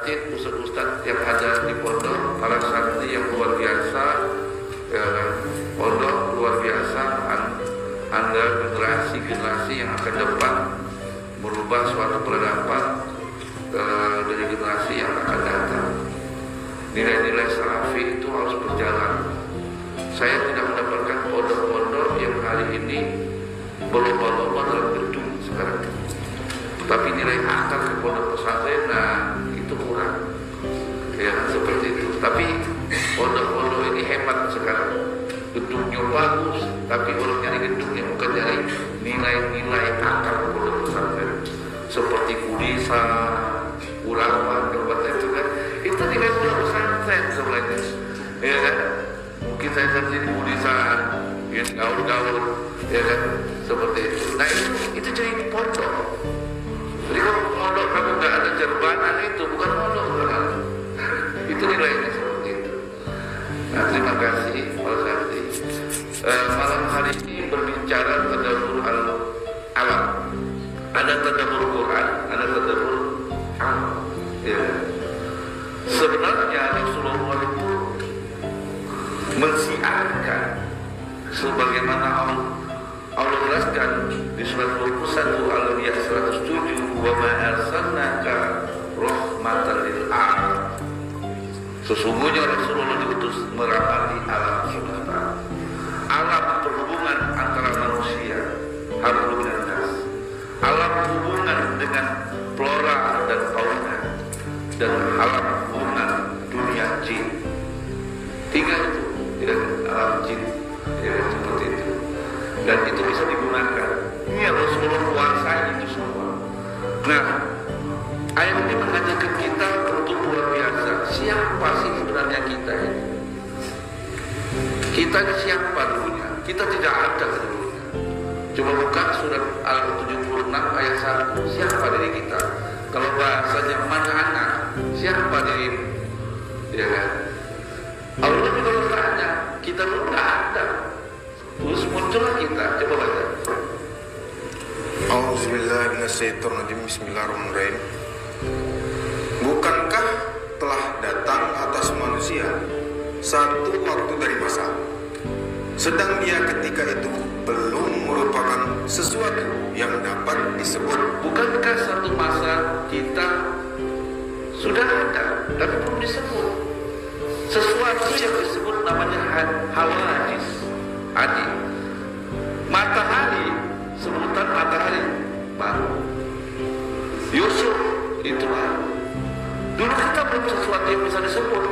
Ustaz-ustaz yang ada di pondok, para santri yang luar biasa, ya kan? Pondok luar biasa, Anda generasi yang akan depan merubah suatu peradaban dari generasi yang akan datang. Nilai-nilai salafi itu harus berjalan. Saya tidak mendapatkan pondok-pondok yang hari ini berlomba-lomba dalam gedung sekarang, tapi nilai akar ke pondok pesantren, nah itu kurang, ya seperti itu. Tapi pondok-pondok ini hebat sekarang, gedungnya bagus, tapi orang nyari gedungnya bukan nyari nilai-nilai akar pondok pesantren, seperti Kudisa, Urawan, itu kan, itu nilai pondok pesantren sebenarnya, ya kan? Mungkin saya sendiri Kudisa, ya gaul-gaul, ya kan, seperti itu. Nah itu jadi pondok. Jadi kalau pondok kamu nggak ada jerbanan, itu bukan pondok kan? Itu nilainya seperti itu. Nah, terima kasih Pak Santri. Malam hari ini berbicara tadabbur alam. Ada tadabbur Quran, ada tadabbur alam. Ya. Sebenarnya Rasulullah itu mensiarkan sebagaimana Allah jelaskan di surat 21 Al-Anbiya 107, wa ma arsalnaka rahmatan lil alamin. Sesungguhnya Rasulullah diutus merahmati alam semesta. Alam perhubungan antara manusia, harun dan nas. Alam hubungan dengan flora dan fauna, dan alam hubungan dunia jin. Tiga itu, ya, alam jin, ya, seperti itu. Dan itu bisa digunakan. Ini Rasulullah kuasai itu semua. Nah, ayat ini mengajarkan kita untuk luar biasa. Siapa sih sebenarnya kita ini? Kita ini siapa dulunya? Kita tidak ada dulunya. Coba buka surat Al-76 ayat 1. Siapa diri kita? Kalau bahasanya mana anak? Siapa dirimu? Ya kan? Allah juga bertanya, kita belum ada. Terus muncullah kita. Coba baca. Auzubillahiminasyaitonirrajim. Bismillahirrahmanirrahim. Bukankah telah datang atas manusia satu waktu dari masa, sedang dia ketika itu belum merupakan sesuatu yang dapat disebut. Bukankah satu masa kita sudah ada tapi belum disebut sesuatu yang disebut namanya hawadis. Adi, matahari, sebutan matahari baru. Yusuf itu baru. Dulu kita belum sesuatu yang bisa disebut,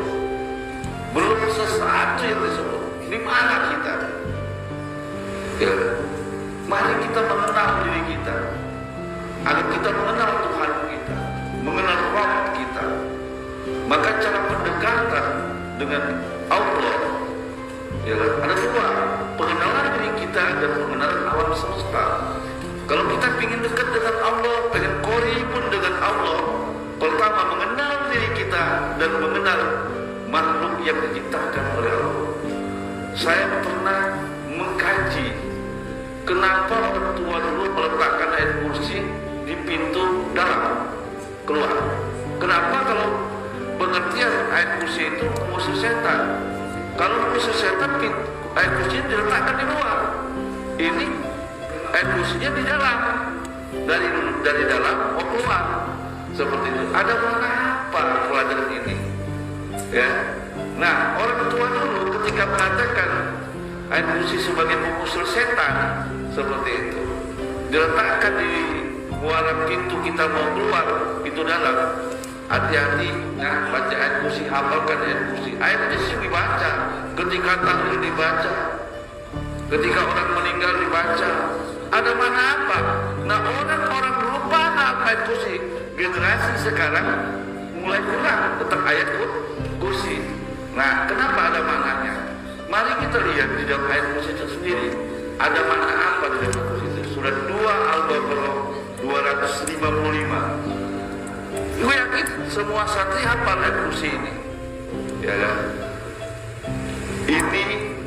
belum sesuatu yang disebut. Di mana kita? Ya, mari kita mengenal diri kita, agar kita mengenal Tuhan kita, mengenal Rabb kita. Maka cara pendekatan dengan Allah, ya, ada dua, pengenalan diri kita dan pengenalan alam semesta. Kalau kita ingin dekat dengan Allah, pengen koribun dengan Allah, pertama mengenal diri kita dan mengenal makhluk yang diciptakan oleh Allah. Saya pernah mengkaji kenapa orang tua dulu meletakkan ayat kursi di pintu dalam keluar. Kenapa kalau pengertian ayat kursi itu mengusir setan? Kalau mengusir setan, ayat kursinya diletakkan di luar. Ini ayat kursinya di dalam, dari dalam mau keluar. Seperti itu. Ada makna apa pelajaran ini? Ya. Nah, orang tua dulu ketika mengatakan ayat kursi sebagai pengusir setan, seperti itu, diletakkan di muara pintu kita mau keluar, pintu dalam. Hati-hati, nah, baca ayat kursi, hafalkan ayat kursi. Ayat kursi dibaca ketika tahlil, dibaca ketika orang meninggal, dibaca. Ada mana apa? Nah, orang-orang dulu paham ayat kursi. Generasi sekarang mulai kurang tentang ayat kursi. Nah, kenapa ada maknanya? Mari kita lihat di dalam ayat kursi itu sendiri. Ada makna apa di dalam kursi itu? Surat 2 Al-Baqarah 255. Gue yakin semua santri hafal ayat kursi ini, ya kan? Ini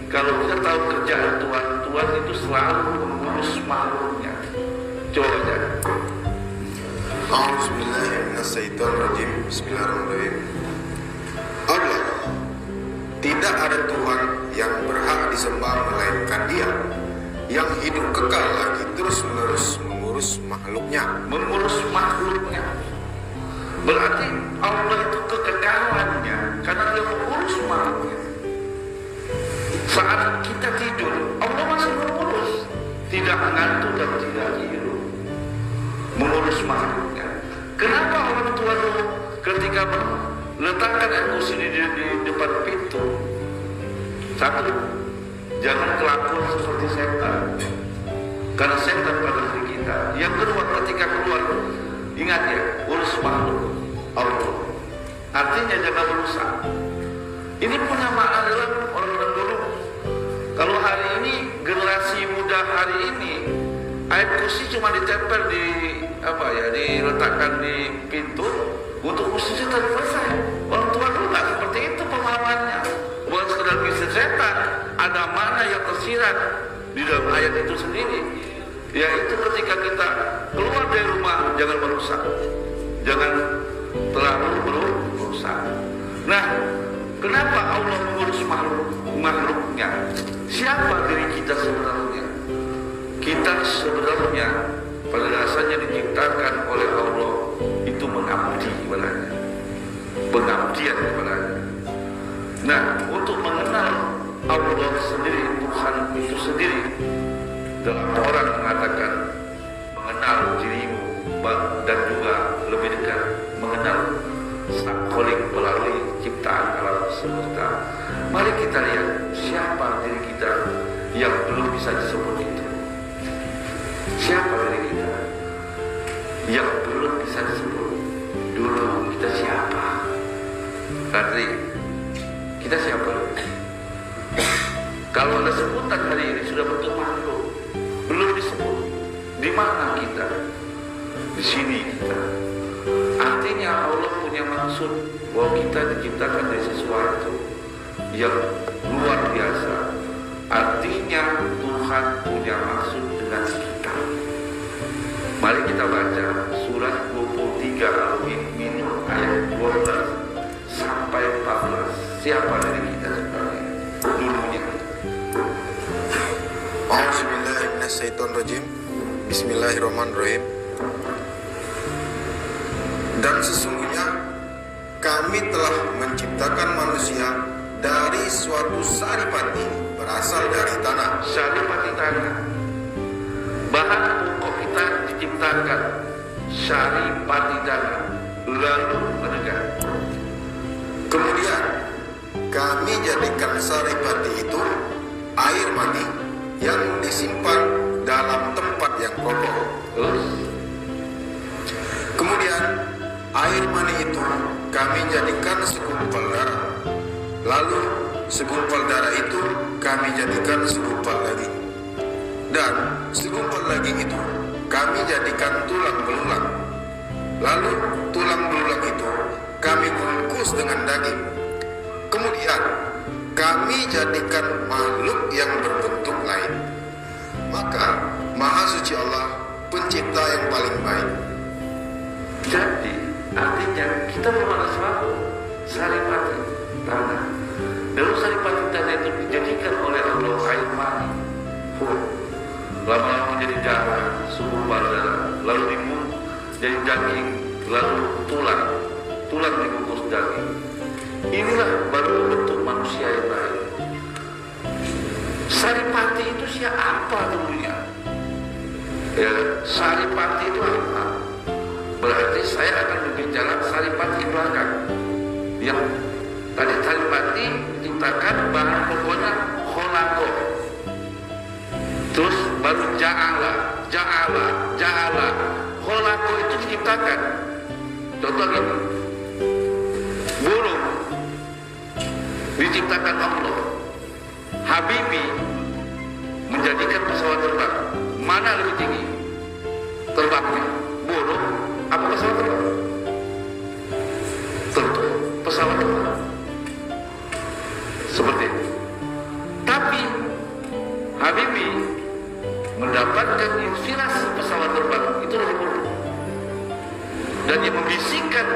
kalau kita tahu kerjaan Tuhan itu selalu mengurus makhluknya. Coba aja. A'udzubillahiminasyaitonirrajim. Bismillahirrahmanirrahim. Allah, tidak ada Tuhan yang berhak disembah melainkan Dia, yang hidup kekal lagi terus-menerus mengurus makhluknya. Mengurus makhluknya berarti Allah itu kekekalannya karena Dia mengurus makhluknya. Saat kita tidur, Allah masih mengurus, tidak mengantuk dan tidak tidur, mengurus makhluknya. Kenapa orang tua dulu ketika meletakkan emosi di depan pintu, satu, jangan kelakuan seperti setan, karena setan pada diri kita. Yang kedua, ketika keluar, ingat ya, urus makhluk Allah, artinya jangan merusak. Ini punya makna dalam orang-orang dulu. Kalau hari ini, generasi muda hari ini, ayat kursi cuma ditempel di diletakkan di pintu untuk kursi setan selesai. Orang tua dulu nggak seperti itu pemahamannya. Bukan sekedar bisnis setan, ada makna yang tersirat di dalam ayat itu sendiri. Yaitu ketika kita keluar dari rumah, jangan merusak, jangan terlalu merusak. Nah, kenapa Allah mengurus makhluknya? Siapa diri kita sebenarnya? Kita sebenarnya pada dasarnya diciptakan oleh Allah itu mengabdi kepadanya, pengabdian kepadanya. Nah, untuk mengenal Allah sendiri, Tuhan itu sendiri, dalam orang mengatakan mengenal dirimu dan juga lebih dekat mengenal Sang Khalik melalui ciptaan alam semesta. Mari kita lihat siapa diri kita yang belum bisa disebut itu. Siapa diri kita yang belum bisa disebut? Dulu kita siapa? Nanti kita siapa? Kalau ada sebutan hari ini sudah bentuk makhluk, belum disebut. Di mana kita? Di sini kita. Artinya Allah punya maksud bahwa kita diciptakan dari sesuatu yang luar biasa. Artinya Tuhan punya maksud dengan kita. Mari kita baca surat 23 Al-Mu'minun ayat 12 sampai 14. Siapa dari kita sebenarnya? Dulunya. A'udzubillahiminasyaitonirrajim. Bismillahirrahmanirrahim. Dan sesungguhnya kami telah menciptakan manusia dari suatu saripati berasal dari tanah. Saripati tanah. Bahan pokok kita diciptakan saripati tanah. Lalu menegak. Kemudian kami jadikan saripati itu air mani yang disimpan dalam tempat yang kokoh. Kemudian air mani itu kami jadikan segumpal darah. Lalu segumpal darah itu kami jadikan segumpal daging. Dan segumpal daging itu kami jadikan tulang belulang. Lalu tulang belulang itu kami bungkus dengan daging. Kemudian kami jadikan makhluk yang berbentuk lain. Maka Maha Suci Allah, pencipta yang paling baik. Jadi artinya kita berada suatu saripati tanah. Lalu saripati tanah itu dijadikan oleh Allah air mani. Lama-lama menjadi darah, segumpal darah, lalu dibungkus jadi daging, lalu tulang dibungkus daging. Inilah baru bentuk manusia yang baik. Saripati itu siapa dulunya? Ya, saripati itu apa? Berarti saya akan berbicara saripati belakang. Yang tadi saripati diciptakan bahan pokoknya kholako. Terus baru ja'ala. Kholako itu diciptakan. Contoh gini, burung diciptakan Allah. Habibi menjadikan pesawat terbang. Mana lebih tinggi terbangnya? Burung apa pesawat terbang? Tentu pesawat terbang. Seperti itu. Tapi Habibi mendapatkan inspirasi pesawat terbang itu dari burung. Dan yang membisikkan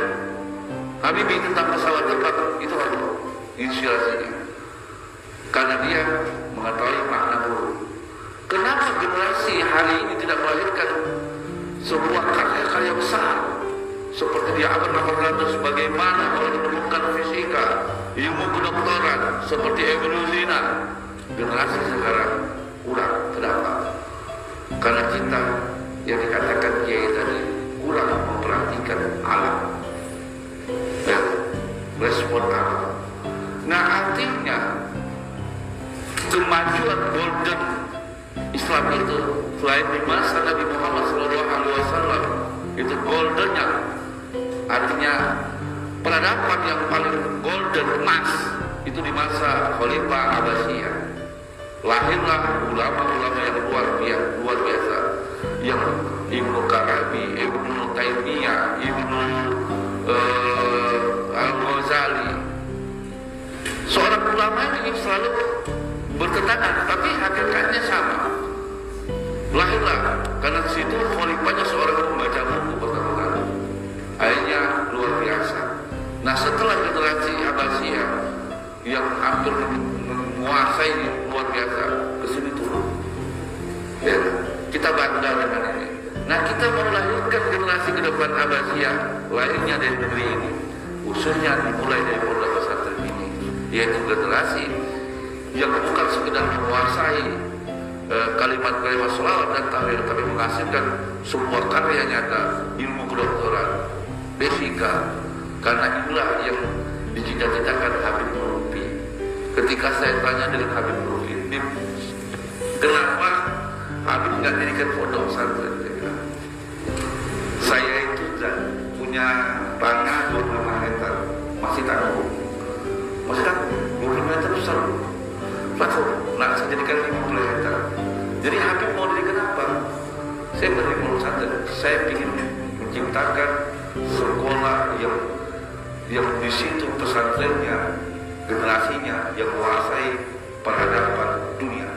Habibie tentang pesawat terbang itu apa? Inspirasinya. Karena dia mengetahui makna burung. Kenapa generasi hari ini tidak melahirkan sebuah karya-karya besar seperti di abad 1800, bagaimana orang menemukan fisika, ilmu kedokteran seperti evolusinya. Generasi sekarang kurang terdapat karena kita yang dikatakan Kiai tadi kurang memperhatikan alam dan respon alam. Nah, artinya kemajuan golden Islam itu selain di masa Nabi Muhammad SAW itu goldennya, artinya peradaban yang paling golden emas itu di masa Khalifah Abbasiyah. Lahirlah ulama-ulama yang luar biasa, yang Ibnu Arabi, Ibnu Taimiyah, Ibnu Al-Ghazali. Seorang ulama ini selalu bertentangan, tapi hakikatnya sama. Lahirlah karena di situ khalifahnya seorang pembaca buku pertama kali. Akhirnya luar biasa. Nah, setelah generasi Abbasiyah yang hampir menguasai luar biasa, kesini turun. Ya, kita bangga dengan ini. Nah, kita mau melahirkan generasi ke depan Abbasiyah, lahirnya dari negeri ini. Usulnya dimulai dari pondok pesantren ini, yaitu generasi yang bukan sekedar menguasai kalimat-kalimat sholawat dan tahlil, tapi menghasilkan sebuah karya nyata, ilmu kedokteran, fisika. Karena inilah yang dicita-citakan Habib Nurfi. Ketika saya tanya dengan Habib Nurfi, kenapa Habib nggak dirikan pondok pesantren? Saya itu punya tanah 25 hektar, masih tanggung, 25 hektar besar. Betul, nah saya jadikan 50 hektar. Jadi Habib mau dirikan apa? Saya berdiri pondok pesantren. Saya ingin menciptakan sekolah yang di situ pesantrennya, generasinya yang menguasai peradaban dunia.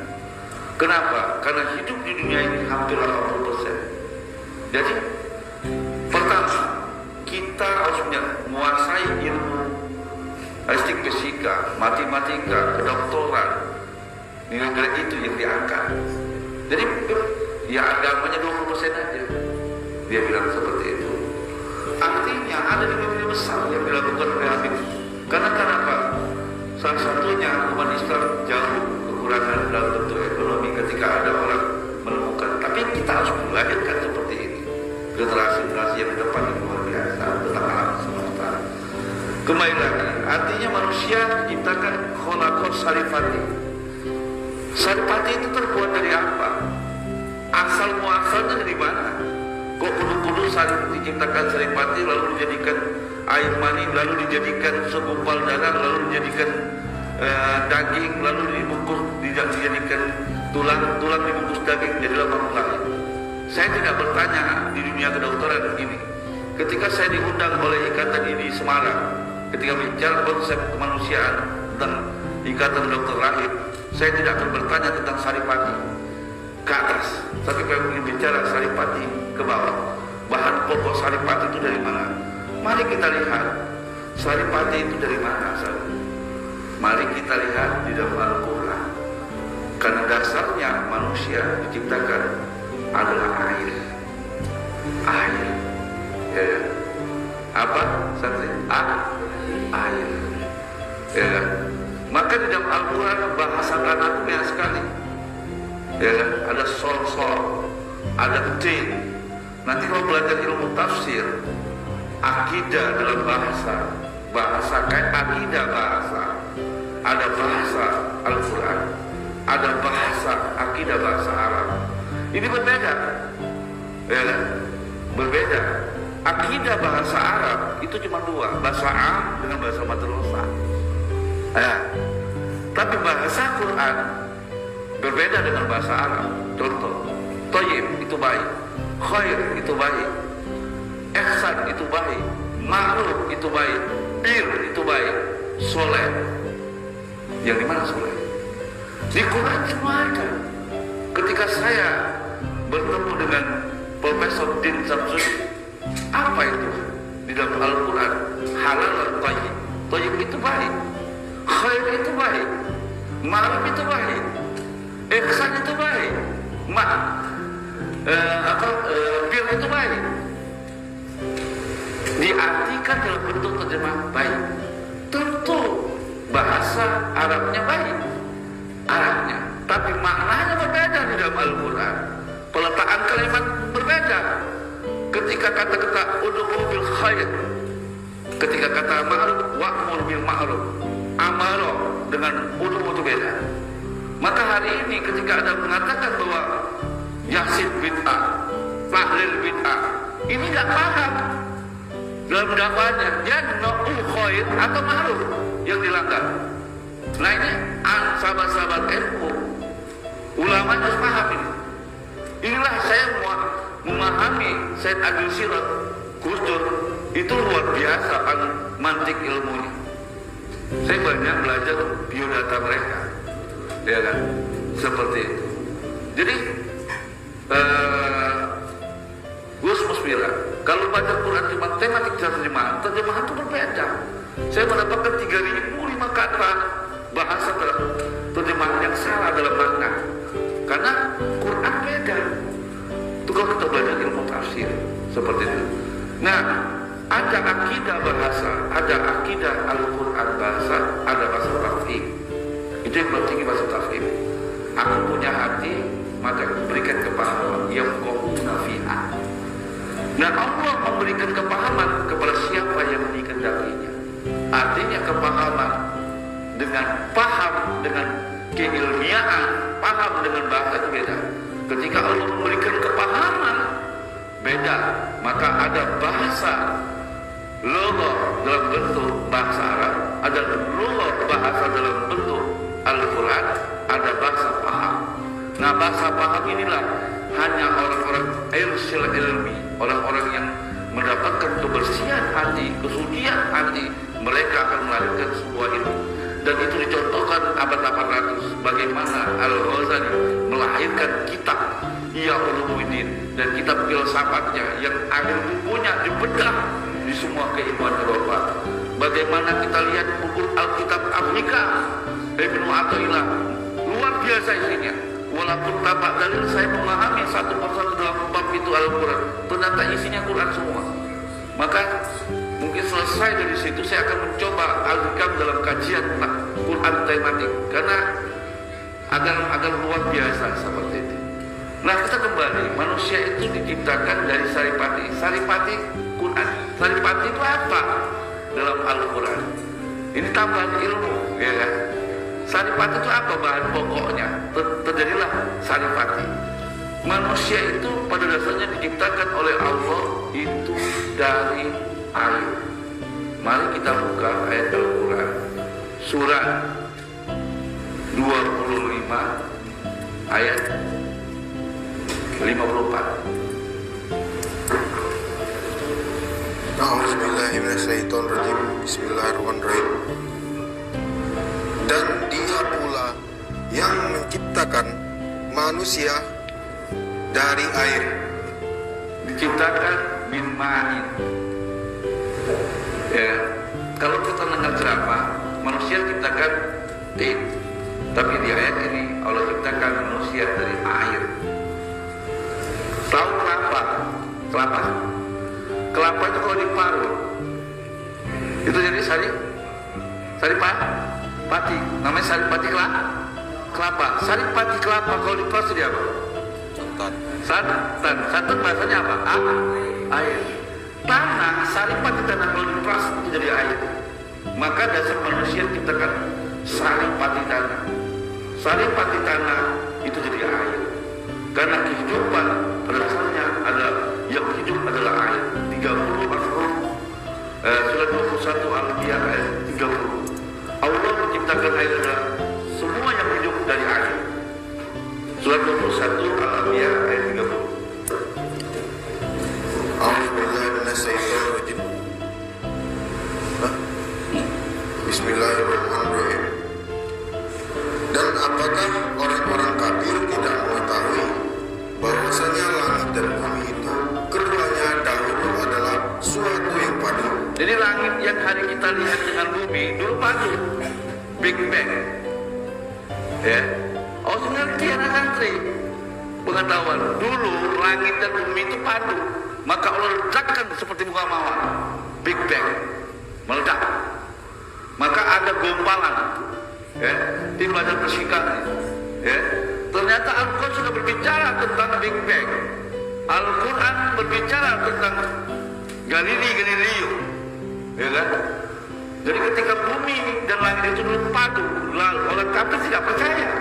Kenapa? Karena hidup di dunia ini hampir 80%. Jadi pertama, kita harus menguasai ilmu statistik, fisika, matematika, kedokteran. Nilai-nilai itu yang diangkat. Jadi ya agamanya 20% aja. Dia bilang seperti itu. Artinya ada nilai-nilai besar yang dilakukan oleh Habib. Karena kenapa? Salah satunya umat Islam jauh kekurangan dalam bentuk ekonomi ketika ada orang menemukan. Tapi kita harus melahirkan seperti ini. Generasi-generasi yang depan yang luar biasa tentang alam semesta. Kembali lagi, artinya manusia diciptakan kholaqos sarifati. Sarifati itu terbuat dari apa? Asal muasalnya dari mana? Kok kudu-kudu diciptakan sarifati lalu dijadikan air mani, lalu dijadikan segumpal darah, lalu dijadikan daging, lalu dijadikan tulang dibungkus daging, jadilah makhluk lain. Saya tidak bertanya di dunia kedokteran ini. Ketika saya diundang oleh Ikatan ini di Semarang, ketika bicara konsep kemanusiaan tentang Ikatan Dokter Rahim, saya tidak akan bertanya tentang saripati ke atas, tapi kalau ingin bicara saripati ke bawah, bahan pokok saripati itu dari mana? Mari kita lihat saripati itu dari mana asalnya. Mari kita lihat di dalam Al-Quran. Karena dasarnya manusia diciptakan adalah air. Ya. Apa? Air. Ya. Maka di dalam Al-Quran bahasa tanah itu banyak sekali. Ya. Ada sol, ada tin. Nanti kalau belajar ilmu tafsir, akidah dalam bahasa kayak akidah bahasa. Ada bahasa Al-Quran, ada bahasa akidah bahasa Arab. Ini berbeda, ya, berbeda. Akidah bahasa Arab itu cuma dua, bahasa Am dengan bahasa Madrasah. Ya. Tapi bahasa Quran berbeda dengan bahasa Arab. Contoh, Thayyib itu baik, khair itu baik, ihsan itu baik, ma'ruf itu baik, bir itu baik, soleh. Yang dimana soleh? Di Quran semua ada. Ketika saya bertemu dengan Profesor Din Samsudin, Apa itu? Di dalam Al-Quran, halal dan thayyib. Thayyib itu baik, khair itu baik, ma'ruf itu baik, ihsan itu baik, bir itu baik. Diartikan dalam bentuk terjemahan baik. Tentu bahasa Arabnya baik, Arabnya, tapi maknanya berbeda di dalam Al-Quran. Peletakan kalimat berbeda. Ketika kata-kata ud'u bil khair, ketika kata ma'ruf wa'mur bil ma'ruf, amaro dengan ud'u itu beda. Maka hari ini ketika ada mengatakan bahwa Yasin bid'ah, tahlil bid'ah, ini nggak paham dalam dakwahnya. Dia na'u khair atau ma'ruf yang dilanggar. Nah ini sahabat-sahabat NU, ulama harus paham ini. Inilah saya memahami Said Agil Sirot, Gus Dur, itu luar biasa mantik ilmunya. Saya banyak belajar biodata mereka, ya kan, seperti itu. Jadi Gus Musmira, kalau baca Quran cuma tematik terjemahan itu berbeda. Saya mendapatkan 3.005 kata bahasa dalam terjemahan yang salah dalam makna. Karena Quran beda. Itu kalau kita belajar ilmu tafsir seperti itu. Nah, ada akidah bahasa, ada akidah Al-Quran bahasa, ada bahasa tafsir. Itu yang penting bahasa tafsir. Aku punya hati, maka berikan kepahaman yang nafi'ah. Nah, Allah memberikan kepahaman kepada siapa yang dikehendakinya. Artinya kepahaman dengan paham dengan keilmiaan, paham dengan bahasa itu beda. Ketika Allah memberikan kepahaman beda, maka ada bahasa lugha dalam bentuk bahasa Arab, ada lugha bahasa dalam bentuk Al-Quran, ada bahasa paham. Nah, bahasa paham inilah hanya orang-orang irsyil ilmi, orang-orang yang mendapatkan kebersihan hati, kesucian hati, mereka akan melahirkan sebuah ilmu. Dan itu dicontohkan abad 800 bagaimana Al-Ghazali melahirkan kitab Ihya Ulumuddin dan kitab filsafatnya yang akhir bukunya dibedah di semua keilmuan Eropa. Bagaimana kita lihat buku Alkitab Afrika Ibnu Athaillah, luar biasa isinya. Walaupun tapak dalil saya memahami satu persatu dalam bab itu Al-Quran, ternyata isinya Quran semua. Maka mungkin selesai dari situ saya akan mencoba alihkan dalam kajian Quran tematik karena agar luar biasa seperti itu. Nah, kita kembali, manusia itu diciptakan dari saripati. Saripati Quran, saripati itu apa dalam Al-Quran? Ini tambahan ilmu, ya kan? Saripati itu apa bahan pokoknya? Terjadilah saripati. Manusia itu pada dasarnya diciptakan oleh Allah itu dari air. Mari kita buka ayat Al-Quran surat 25 ayat 54. A'udzubillahiminasyaitonirrajim. Bismillahirrahmanirrahim. Dan Dia pula yang menciptakan manusia dari air. Diciptakan min ma'in. Ya, kalau kita dengar ceramah, manusia diciptakan tin. Tapi di ayat ini Allah ciptakan manusia dari air. Tahu kelapa? Kelapa itu kalau diparut itu jadi saripati. Namanya saripati kelapa. Saripati kelapa kalau diparut jadi apa? Santan bahasanya apa? Air. Tanah, saripati tanah kalau diperas itu jadi air. Maka dasar manusia diciptakan saripati tanah. Saripati tanah itu jadi air. Karena kehidupan pada dasarnya adalah yang hidup adalah air. 30 surat 21 Al-Anbiya ayat 30. Allah menciptakan air adalah semua yang hidup dari air. Surat 21 Al-Anbiya ayat 30. Bismillahirrahmanirrahim. Dan apakah orang-orang kafir tidak mengetahui bahwasanya langit dan bumi itu keduanya dahulu adalah kita lihat dengan bumi dulu padu, Big Bang. Ya, sebenarnya anak santri pengetahuan dulu langit dan bumi itu padu, maka Allah letakkan seperti bunga mawar, Big Bang meledak, maka ada gompalan. Ya, tim belajar fisika. Ya, ternyata Al-Quran sudah berbicara tentang Big Bang. Al-Quran berbicara tentang Galileo, ya kan? Jadi ketika bumi dan langit itu dulu padu, orang kafir tidak percaya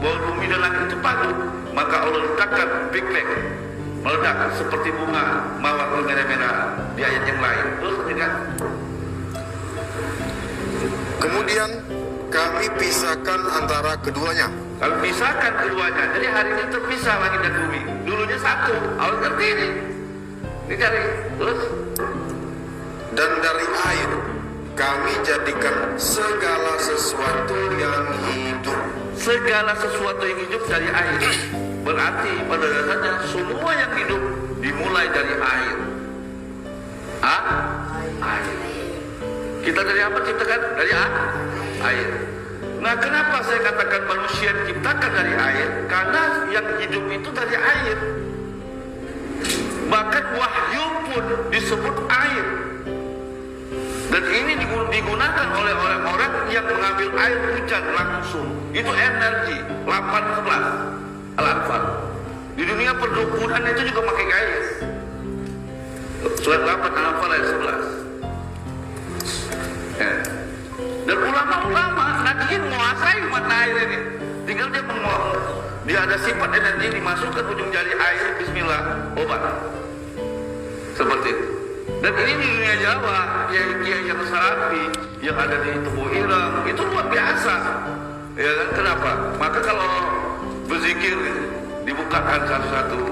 bahwa bumi dan langit itu padu, maka Allah letakkan Big Bang meledak seperti bunga mawar merah-merah di ayat yang lain. Terus kan? Kemudian kami pisahkan antara keduanya. Kalau pisahkan keduanya, jadi hari ini terpisah langit dan bumi. Dulunya satu, Allah ngerti ini. Ini cari, terus. Dan dari air kami jadikan segala sesuatu yang hidup. Segala sesuatu yang hidup dari air. Berarti pada dasarnya semua yang hidup dimulai dari air. Air. Kita dari apa ciptakan? Dari air. Nah, kenapa saya katakan manusia diciptakan dari air? Karena yang hidup itu dari air. Bahkan wahyu pun disebut air. Dan ini digunakan oleh orang-orang yang mengambil air hujan langsung. Itu energi 8:11 Al-Anfal. Di dunia perdukunan itu juga pakai air. Surat 8 Al-Anfal ayat 11. Ya. Dan ulama-ulama nanti menguasai mata air ini. Tinggal dia ada sifat energi dimasukkan ujung jari air, bismillah, obat. Seperti itu. Dan ini di dunia Jawa, kiai yang Salafi yang ada di Tubuh Ireng itu luar biasa. Ya kan? Kenapa? Maka kalau berzikir dibukakan satu-satu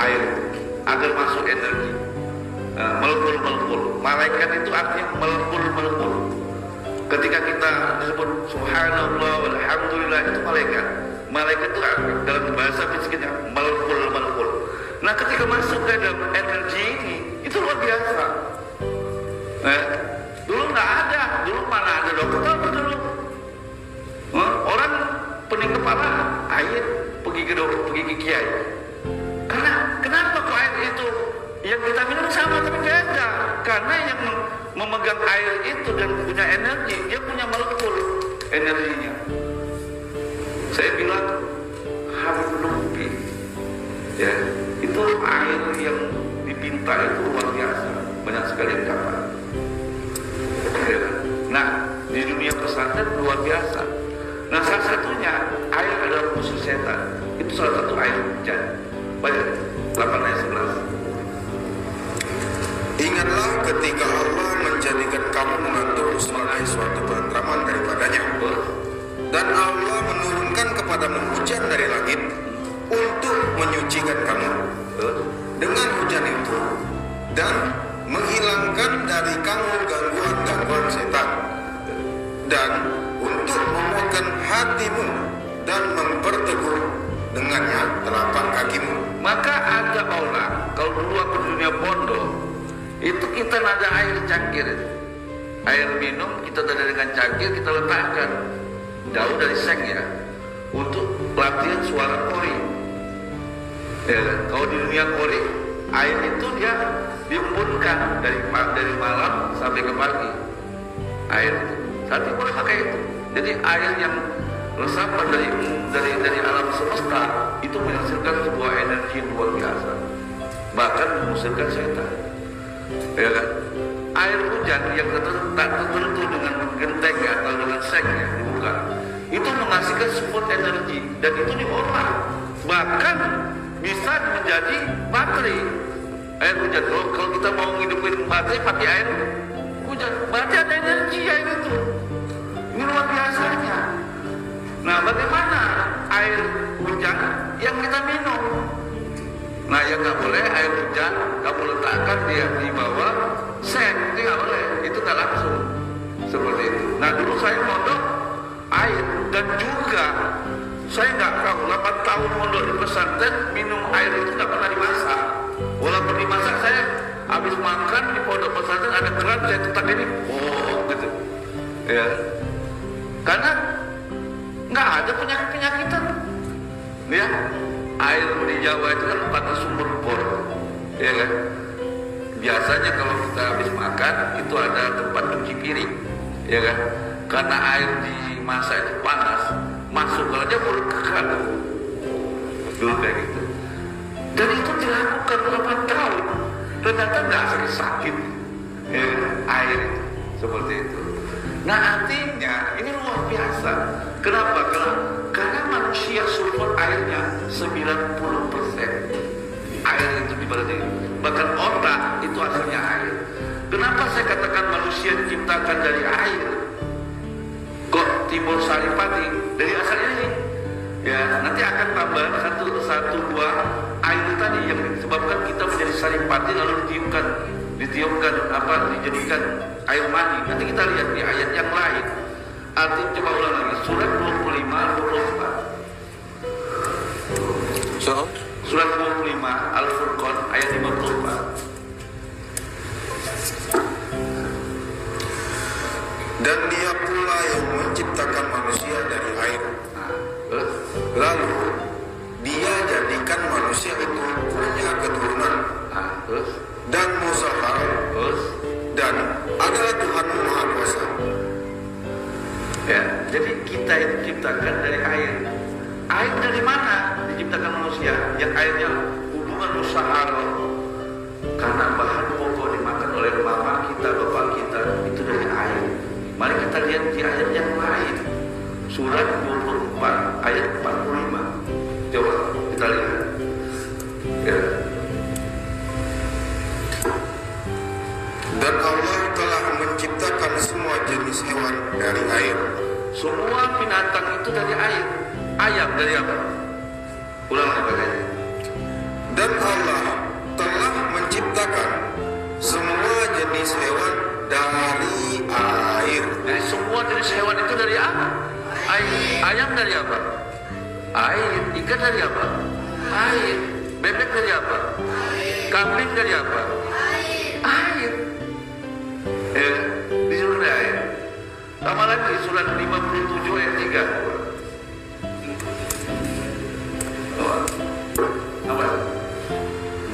air agar masuk energi. Melekul. Malaikat itu artinya melekul. Ketika kita disebut subhanallah walhamdulillah itu malaikat. Malaikat itu dalam bahasa fisiknya melekul. Nah, ketika masuk ke dalam energi ini itu luar biasa. Dulu nggak ada, dulu mana ada dokter dulu. Orang pening kepala air pergi ke dokter, pergi ke kiai. Karena kenapa kok air itu yang kita minum sama tapi beda? Karena yang memegang air itu dan punya energi, dia punya molekul energinya. Saya bilang Hablubi, ya itu air yang dipinta itu luar biasa, banyak sekali yang dapat. Ya. Nah, di dunia pesantren luar biasa. Nah, salah satunya air adalah musuh setan. Itu salah satu air hujan. Baca 8 ayat 11. Ingatlah ketika Allah menjadikan kamu mengantuk sebagai suatu penentraman daripadanya. Dan Allah menurunkan kepadamu hujan dari langit untuk menyucikan kamu dengan hujan itu dan menghilangkan dari kamu gangguan-gangguan setan dan untuk menguatkan hatimu dan memperteguh dengannya telapak kakimu. Maka ada orang kalau dulu aku dunia pondok itu kita ada air cangkir, air minum kita ada dengan cangkir kita letakkan jauh dari seng ya untuk latihan suara kori. Ya, kalau di dunia kori air itu dia diembunkan dari malam sampai ke pagi. Air itu saat itu boleh pakai itu. Jadi air yang resapan dari alam semesta itu menghasilkan sebuah energi yang luar biasa, bahkan mengusirkan setan. Ya kan? Air hujan yang tak tertentu dengan genteng atau dengan seng ya dibuka, itu menghasilkan sebuah energi dan itu diolah, bahkan bisa menjadi baterai. Air hujan, kalau kita mau hidupin baterai pakai air hujan, berarti ada energi air itu. Ini luar biasanya. Nah, bagaimana air hujan yang kita minum? Nah, yang nggak boleh air hujan kamu letakkan dia di bawah seng, itu nggak boleh, itu nggak langsung seperti itu. Nah, dulu saya mondok air dan juga saya nggak tahu 8 tahun mondok di pesantren minum air itu nggak pernah dimasak. Walaupun dimasak saya habis makan di pondok pesantren ada keran saya tetap ini, ya. Karena nggak ada penyakit-penyakitan, ya. Air di Jawa itu kan pada sumber bor, ya kan. Biasanya kalau kita habis makan itu ada tempat cuci piring, ya kan. Karena air di masa itu panas, masuk aja mulut kekan, dulu kayak gitu. Dan itu dilakukan berapa tahun, ternyata nggak sakit, ya, air itu seperti itu. Nah artinya ini luar biasa. Kenapa? Karena manusia sulfur airnya 90%. Air itu diberarti. Bahkan otak itu asalnya air. Kenapa saya katakan manusia diciptakan dari air? Kok Timur Saripati dari asalnya ini? Ya, nanti akan tambah satu dua air tadi yang disebabkan kita menjadi Saripati lalu dijadikan air mani. Nanti kita lihat di ayat yang lain. Artinya coba ulang lagi, surat 25 24. Surat 25 Al-Furqan ayat 54. Dan dia pula yang menciptakan manusia dari air. Lalu dia jadikan manusia itu punya keturunan. Dan muzaharah. Dan adalah Tuhan Maha Kuasa. Ya, jadi kita itu diciptakan dari air. Air dari mana diciptakan manusia? Yang airnya hubungan muzaharah. Karena bahan pokok dimakan oleh mama kita, bapak kita itu dari air. Mari kita lihat di ayat yang lain. Surat 24 ayat 45. Coba kita lihat. Ya. Dan Allah telah menciptakan semua jenis hewan dari air. Semua binatang itu dari air. Ayam dari apa? Ulang lagi. Dan Allah telah menciptakan semua jenis hewan dari air. Jadi semua jenis hewan itu dari apa? Air. Ayam dari apa? Air. Ikan dari apa? Air. Bebek dari apa? Kambing dari apa? Air. Di surat air. Sama lagi surat 57 ayat 3. Apa?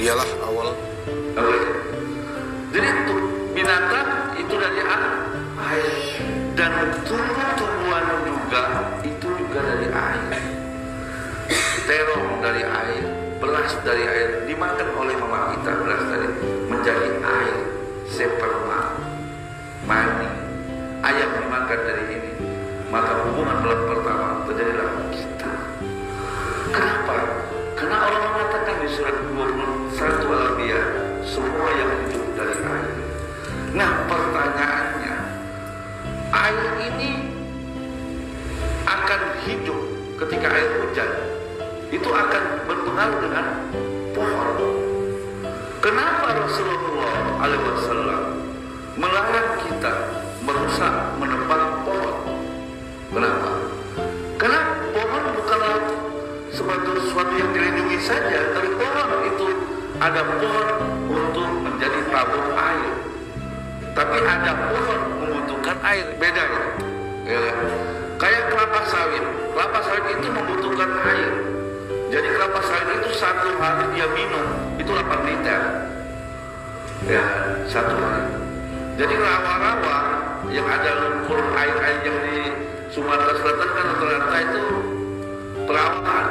Dialah awal. Jadi binatang itu dari air, dan tumbuh-tumbuhan juga itu juga dari air. Terong dari air, beras dari air, dimakan oleh mama kita, beras dari menjadi air, sperma, mani. Ayam dimakan dari ini, maka hubungan bulan pertama terjadilah kita. Kenapa? Karena Allah mengatakan di surat 21 Al-Anbiya, semua yang hidup dari air. Nah pertanyaannya, air ini akan hidup ketika air hujan. Itu akan berpengaruh dengan pohon. Kenapa Rasulullah SAW melarang kita merusak, menebang pohon? Kenapa? Karena pohon bukanlah sesuatu yang dilindungi saja, tapi pohon itu ada pohon untuk menjadi tabung air, tapi ada pohon membutuhkan air, beda ya. Kayak kelapa sawit itu membutuhkan air. Jadi kelapa sawit itu satu hari dia minum itu 8 liter ya, satu hari. Jadi rawa-rawa yang ada lumpur air yang di Sumatera Selatan kan rata-rata itu perawakan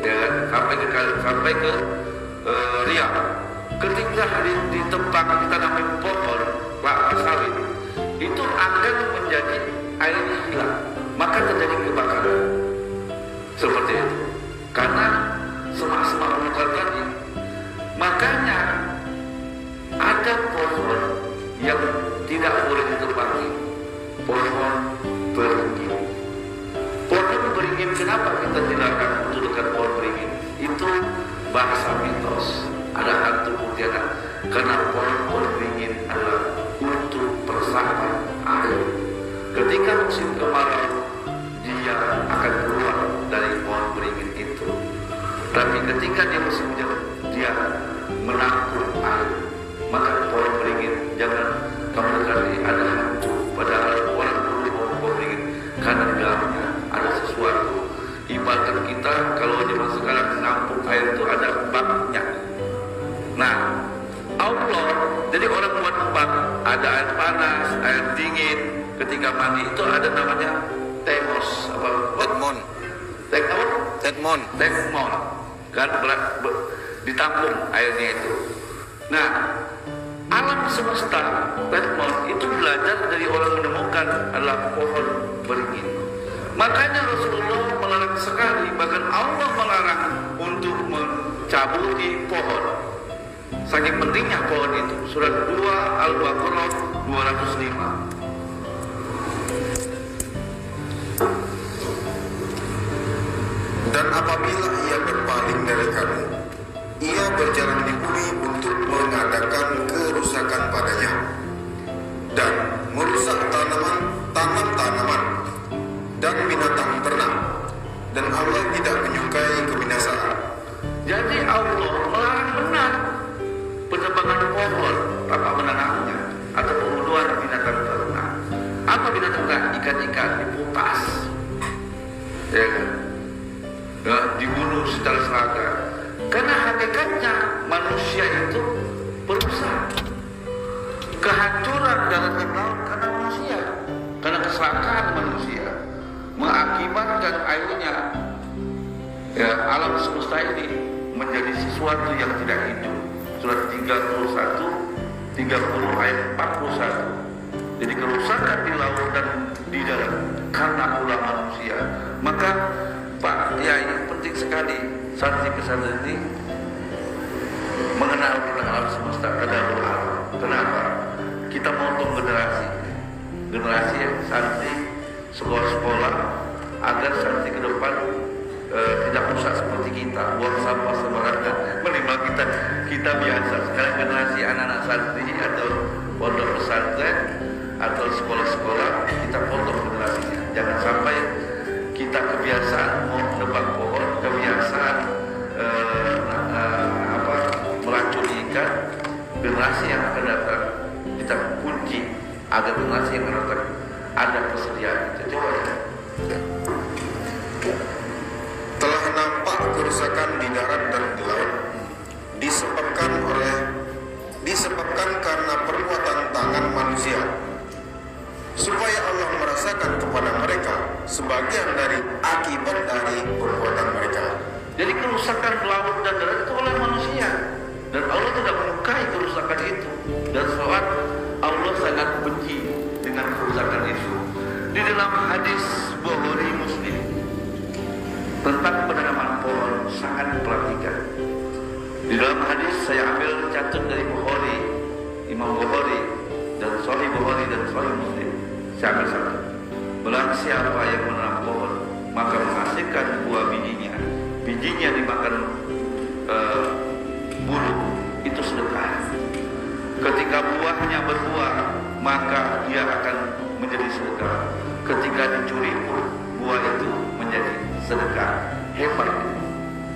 ya, sampai ke Riau. Ketika ditebang ditanami pohon kelapa sawit itu akan menjadi airnya hilang, maka terjadi kebakaran seperti itu. Karena semak-semak belukar tadi, makanya ada pohon yang tidak boleh ditebangi, pohon beringin. Pohon beringin, kenapa kita dilarang untuk dekat pohon beringin? Itu bahasa mitos, ada hantu kuntilanak. Karena pohon beringin adalah untuk persamaan air. Ketika musim kemarau, dia akan keluar dari pohon beringin itu. Tapi ketika dia musim hujan, dia menampung air. Maka pohon beringin jangan kamu dekati, ada hantu. Padahal orang dulu kita kalau zaman sekarang menampung air itu ada baknya. Nah, Allah, jadi orang buat bak, ada air panas, air dingin. Ketika mandi itu ada namanya temos, Tetmon. Tekmon, kan ditampung airnya itu. Nah, alam semesta Tekmon itu belajar dari orang menemukan adalah pohon beringin. Makanya Rasulullah melarang sekali, bahkan Allah melarang untuk mencabuti pohon. Saking pentingnya pohon itu. Surat 2 Al-Baqarah 205. Dan apabila ia berpaling dari kamu, ia berjalan di bumi untuk mengadakan kerusakan padanya dan merusak tanaman dan binatang ternak, dan Allah tidak menyukai kebinasaan. Jadi Allah melarang benar penebangan pohon tanpa menanamnya atau pembunuhan binatang ternak. Apa binatang ternak? Ikan-ikan diputas, ya kan? Dibunuh secara seragam. Karena hakikatnya manusia itu perusak. Kehancuran daratan laut karena manusia, karena kesalahan manusia mengakibatkan akhirnya alam semesta ini menjadi sesuatu yang tidak hidup. Surat 30 ayat 41. Jadi kerusakan di laut dan di darat karena ulah manusia. Maka Pak Yai, penting sekali santri pesantren ini mengenal tentang alam semesta, kedaulatan alam. Kenapa? Kita motong generasi santri sekolah-sekolah agar santri ke depan tidak rusak seperti kita, buang sampah sembarangan. Minimal kita biasa. Sekarang generasi anak-anak santri atau pondok pesantren atau sekolah-sekolah, kita potong generasinya. Jangan sampai kita kebiasaan mau nebang pohon, kebiasaan meracuni ikan. Generasi yang akan datang kita kunci agar generasi yang akan datang ada persediaan. Coba ya. Telah nampak kerusakan di darat dan di laut disebabkan karena perbuatan tangan manusia, supaya Allah merasakan kepada mereka sebagian dari akibat dari perbuatan mereka. Jadi kerusakan laut dan darat itu oleh manusia, dan Allah tidak menyukai kerusakan itu. Dan soal Allah sangat benci dengan kerusakan itu. Di dalam hadis Bukhari Muslim tentang penanaman pohon sangat diperhatikan. Di dalam hadis saya ambil catat dari Bukhari, Imam Bukhari dan Sahih Bukhari dan Sahih Muslim. Saya ambil satu. Barang siapa yang menanam pohon maka menghasilkan buah bijinya, bijinya dimakan burung, itu sedekah. Ketika buahnya berbuah maka dia akan menjadi sedekah. Ketika dicuri pun buah itu menjadi sedekah. Hebat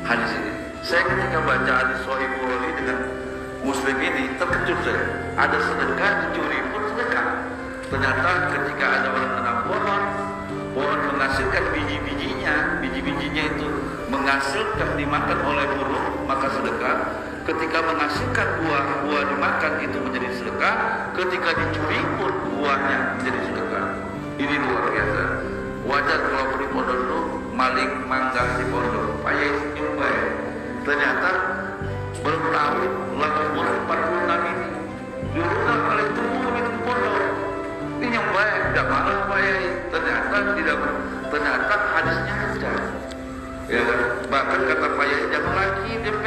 hadis ini. Saya ketika baca hadis Sahih Bukhari dengan Muslim ini terkejut saya. Ada sedekah, dicuri pun sedekah. Ternyata ketika ada orang menanam pohon menghasilkan biji-bijinya itu menghasilkan dimakan oleh burung, maka sedekah. Ketika menghasilkan buah dimakan itu menjadi sedekah. Ketika dicuri pun buahnya menjadi sedekah. Ini luar biasa. Wajar kalau di pondok dulu maling manggang di pondok, payah nyumbai. Ternyata baru tahu lagu 46 ini dulu kan paling tumbuh di pondok. Ini yang baik, tidak malah payah. Ternyata hadisnya ada. Ya, bahkan kata payah jangan lagi DP.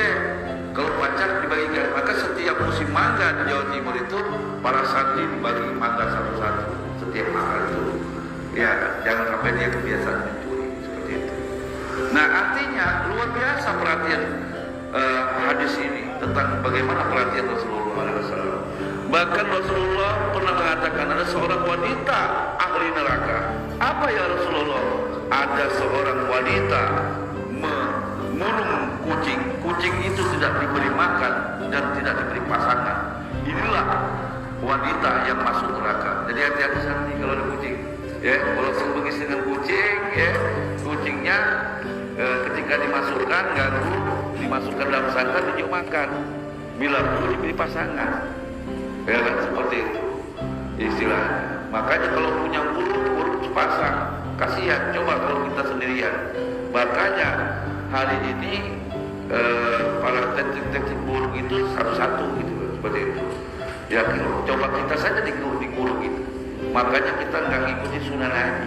Kalau pacar dibagikan, maka setiap musim mangga di Jawa Timur itu para santri dibagi mangga satu-satu setiap makan itu. Ya, jangan sampai dia kebiasaan mencuri seperti itu. Nah, artinya luar biasa perhatian hadis ini tentang bagaimana perhatian Rasulullah SAW. Bahkan Rasulullah pernah mengatakan ada seorang wanita ahli neraka. Apa ya Rasulullah? Ada seorang wanita memulung kucing. Kucing itu tidak diberi makan dan tidak diberi pasangan. Inilah wanita yang masuk neraka. Jadi hati-hati nanti kalau ada kucing. Ya, kalau sembunyi dengan kucing, ya, kucingnya ketika ketika dimasukkan garu, dimasukkan dalam santan, dimakan. Bila perlu diberi pasangan, ya kan, seperti itu istilahnya. Makanya kalau punya burung sepasang, kasihan. Coba kalau kita sendirian. Makanya hari ini para teknik burung itu satu-satu gitu, seperti itu. Ya coba kita saja di burung itu. Makanya kita nggak ngikutin sunnah Nabi.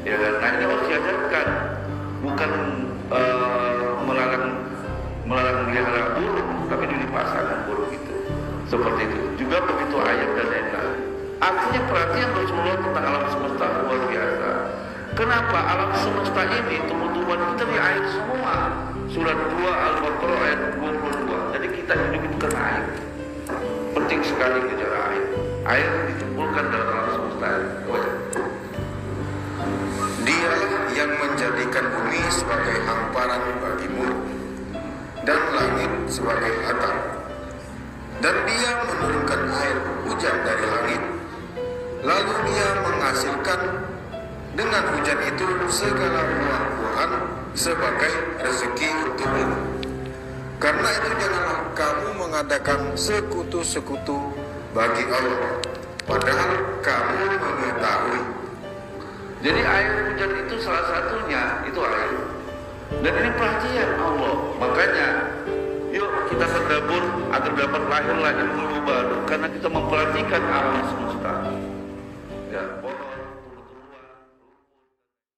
Ya kan, nah ini harus diajarkan, bukan melarang melihara burung, tapi diberi pasangan burung itu. Seperti itu. Juga begitu ayat dan enak. Artinya perhatian Rasulullah tentang alam semesta luar biasa. Kenapa alam semesta ini tumbuh-tumbuhan kita di air semua? Surat 2 Al-Baqarah ayat 22. Jadi kita hidup itu karena air. Penting sekali bicara air. Air dikumpulkan dalam alam semesta. Dialah yang menjadikan bumi sebagai hamparan bagimu dan langit sebagai atap. Dan dia menurunkan air hujan dari langit. Lalu dia menghasilkan dengan hujan itu segala buah-buahan sebagai rezeki untukmu. Karena itu janganlah kamu mengadakan sekutu-sekutu bagi Allah, padahal kamu mengetahui. Jadi air hujan itu salah satunya, itu air. Dan ini perhatian Allah. Makanya yuk kita terdabur agar dapat lahirlah ilmu baru, karena kita memperhatikan alam semesta.